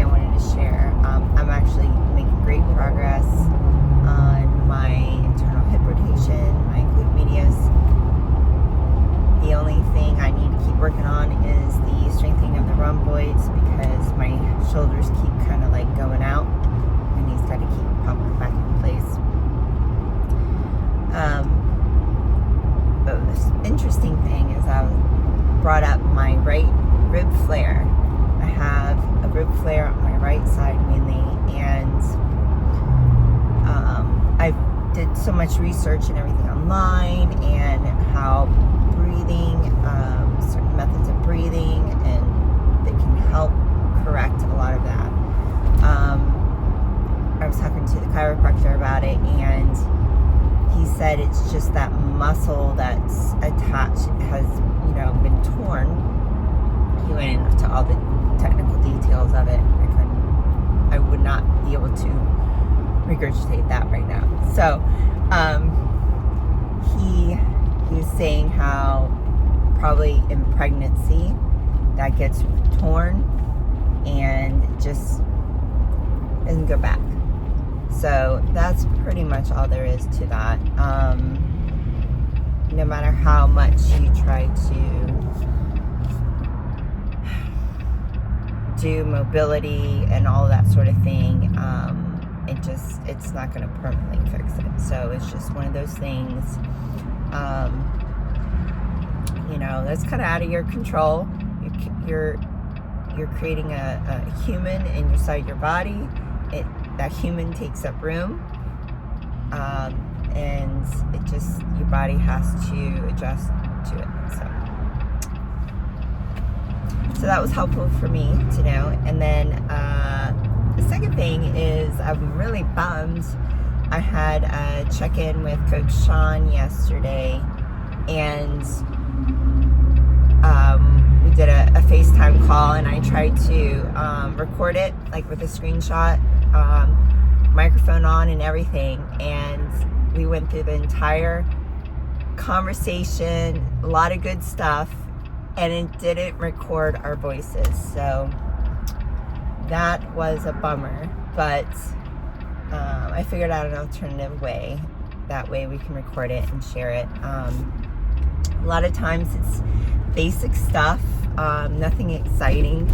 I wanted to share. I'm actually making great progress on my internal hip rotation, my glute medius. The only thing I need to keep working on is the strengthening of the rhomboids, because my shoulders keep kind of like going out, and he's got to keep popping back in place. But the interesting thing is I brought up my right rib flare. I have a rib flare on my right side mainly, and I did so much research and everything online, and how breathing, certain methods of breathing, and they can help correct a lot of that. I was talking to the chiropractor about it, and he said it's just that muscle that's attached has, been torn. He went into all the technical details of it. I would not be able to regurgitate that right now. So, he was saying how probably in pregnancy that gets torn and just doesn't go back. So that's pretty much all there is to that. No matter how much you try to do mobility and all that sort of thing, it's not going to permanently fix it. So it's just one of those things, that's kind of out of your control. You're creating a human inside your body. That human takes up room, and your body has to adjust to it. So that was helpful for me to know. And then the second thing is I'm really bummed. I had a check-in with Coach Shawn yesterday, and we did a FaceTime call, and I tried to record it like with a screenshot, microphone on and everything, and we went through the entire conversation, a lot of good stuff, and it didn't record our voices. So that was a bummer, but I figured out an alternative way. That way we can record it and share it. A lot of times it's basic stuff, nothing exciting.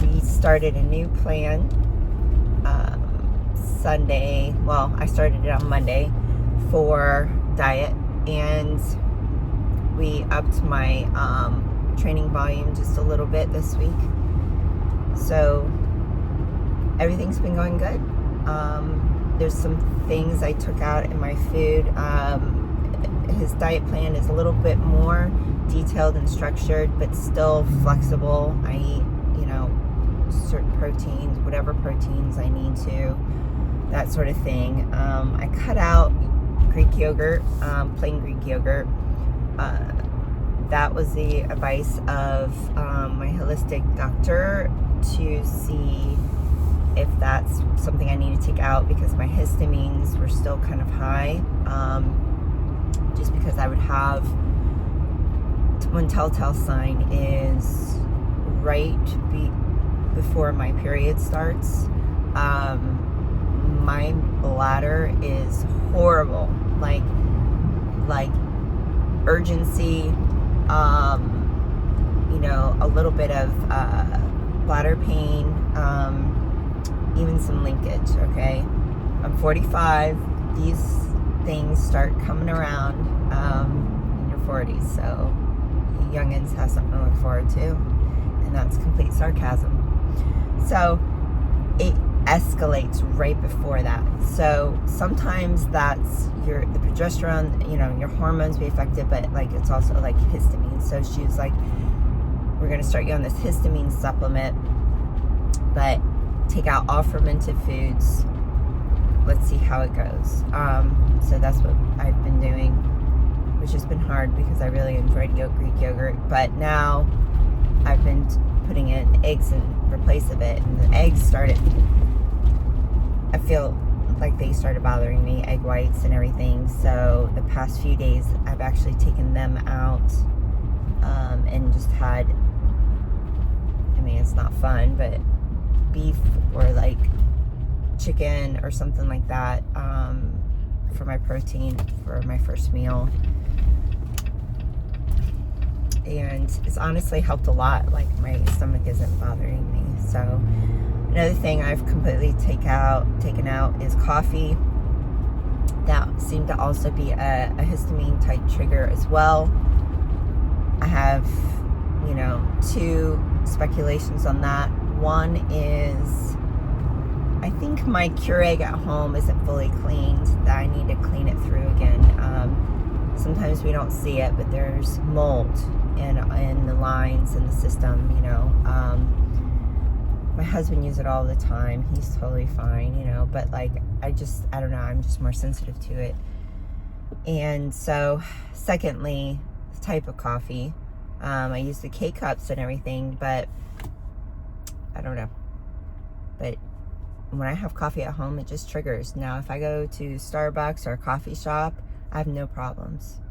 We started a new plan Sunday. Well, I started it on Monday for diet, and we upped my training volume just a little bit this week. So everything's been going good. There's some things I took out in my food. His diet plan is a little bit more detailed and structured, but still flexible. I eat, certain proteins, whatever proteins I need to, that sort of thing. I cut out Greek yogurt, plain Greek yogurt. That was the advice of my holistic doctor, to see if that's something I need to take out, because my histamines were still kind of high. Just because I would have, one telltale sign is right before my period starts, my bladder is horrible, like urgency, a little bit of bladder pain, even some linkage. Okay, I'm 45. These things start coming around in your 40s, so you youngins have something to look forward to, and that's complete sarcasm. So it escalates right before that. So sometimes that's the progesterone, your hormones be affected, but it's also like histamine. So she was like, we're going to start you on this histamine supplement, but take out all fermented foods. Let's see how it goes. So that's what I've been doing, which has been hard because I really enjoyed Greek yogurt. But now I've been putting in eggs in replace of it, and the eggs I feel like they started bothering me, egg whites and everything. So the past few days I've actually taken them out, and just had, it's not fun, but beef or like chicken or something like that for my protein for my first meal. And it's honestly helped a lot. Like, my stomach isn't bothering me. So another thing I've completely taken out is coffee. That seemed to also be a histamine type trigger as well. I have, you know, 2 speculations on that. One is, I think my Keurig at home isn't fully cleaned, that I need to clean it through again. Sometimes we don't see it, but there's mold in the lines in the system, you know. My husband uses it all the time. He's totally fine, you know, but like, I don't know, I'm just more sensitive to it. And so, secondly, the type of coffee. I use the K-cups and everything, but I don't know. But when I have coffee at home, it just triggers. Now, if I go to Starbucks or a coffee shop, I have no problems.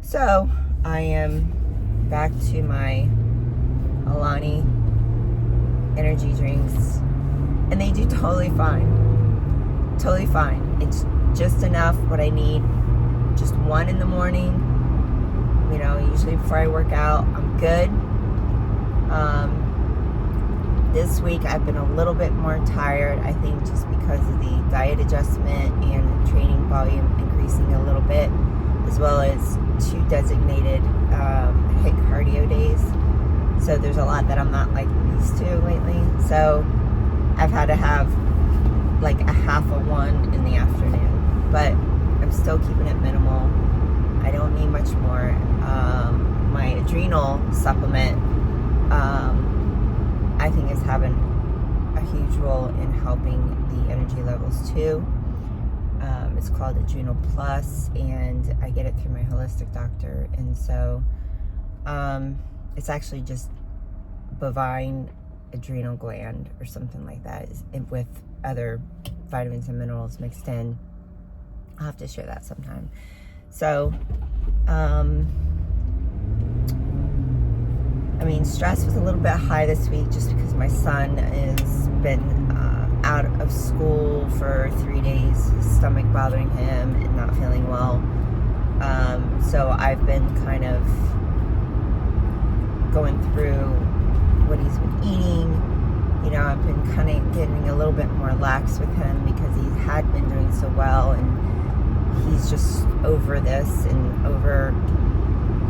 So, I am back to my Alani energy drinks, and they do totally fine. Totally fine. It's just enough what I need. Just 1 in the morning. You know, usually before I work out, I'm good. This week I've been a little bit more tired, I think just because of the diet adjustment and the training volume increasing a little bit, as well as 2 designated HIIT cardio days. So there's a lot that I'm not like used to lately. So I've had to have like a half of one in the afternoon, but I'm still keeping it minimal. I don't need much more. My adrenal supplement, I think is having a huge role in helping the energy levels too. It's called Adrenal Plus, and I get it through my holistic doctor. And so it's actually just bovine adrenal gland or something like that, with other vitamins and minerals mixed in. I'll have to share that sometime. So I mean, stress was a little bit high this week just because my son has been out of school for 3 days, his stomach bothering him and not feeling well. So I've been kind of going through what he's been eating. You know, I've been kind of getting a little bit more lax with him because he had been doing so well, and he's just over this and over,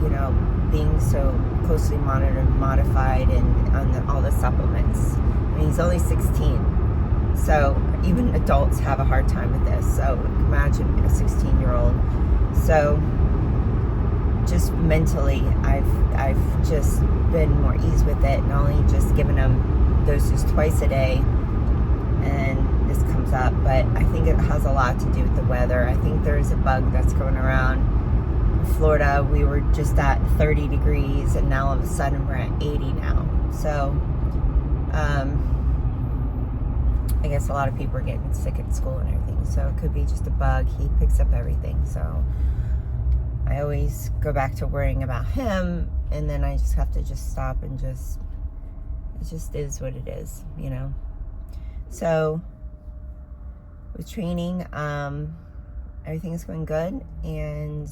you know, being so closely monitored and modified and on all the supplements. I mean, he's only 16, so even adults have a hard time with this. So imagine a 16-year-old. So just mentally, I've just been more ease with it, and only just giving him doses twice a day, and this comes up. But I think it has a lot to do with the weather. I think there's a bug that's going around. In Florida, we were just at 30 degrees, and now all of a sudden we're at 80 now. So I guess a lot of people are getting sick at school and everything, so it could be just a bug. He picks up everything, so I always go back to worrying about him, and then I just have to just stop and it just is what it is, you know. So with training, everything is going good, and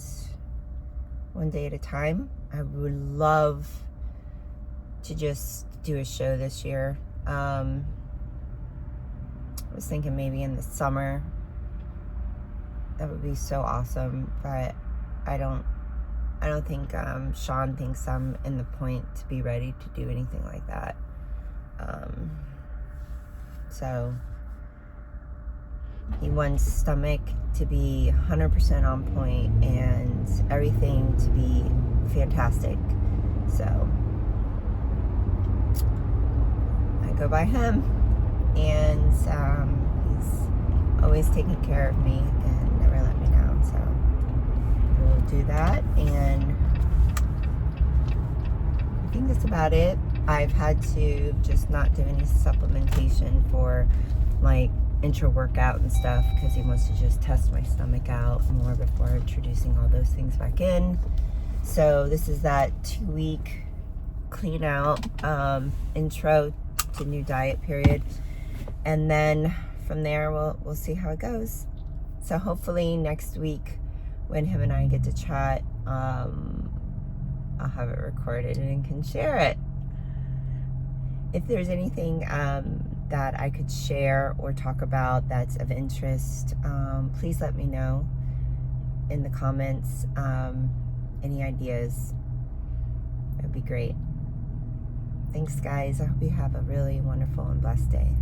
one day at a time. I would love to just do a show this year. I was thinking maybe in the summer. That would be so awesome, but I don't think Shawn thinks I'm in the point to be ready to do anything like that. So he wants stomach to be 100% on point and everything to be fantastic. So I go by him, and he's always taking care of me and never let me down. So we'll do that, and I think that's about it. I've had to just not do any supplementation for like intra-workout and stuff because he wants to just test my stomach out more before introducing all those things back in. So this is that 2-week clean out intro a new diet period. And then from there, we'll see how it goes. So hopefully next week when him and I get to chat, I'll have it recorded and can share it. If there's anything that I could share or talk about that's of interest, please let me know in the comments. Any ideas, that would be great. Thanks, guys. I hope you have a really wonderful and blessed day.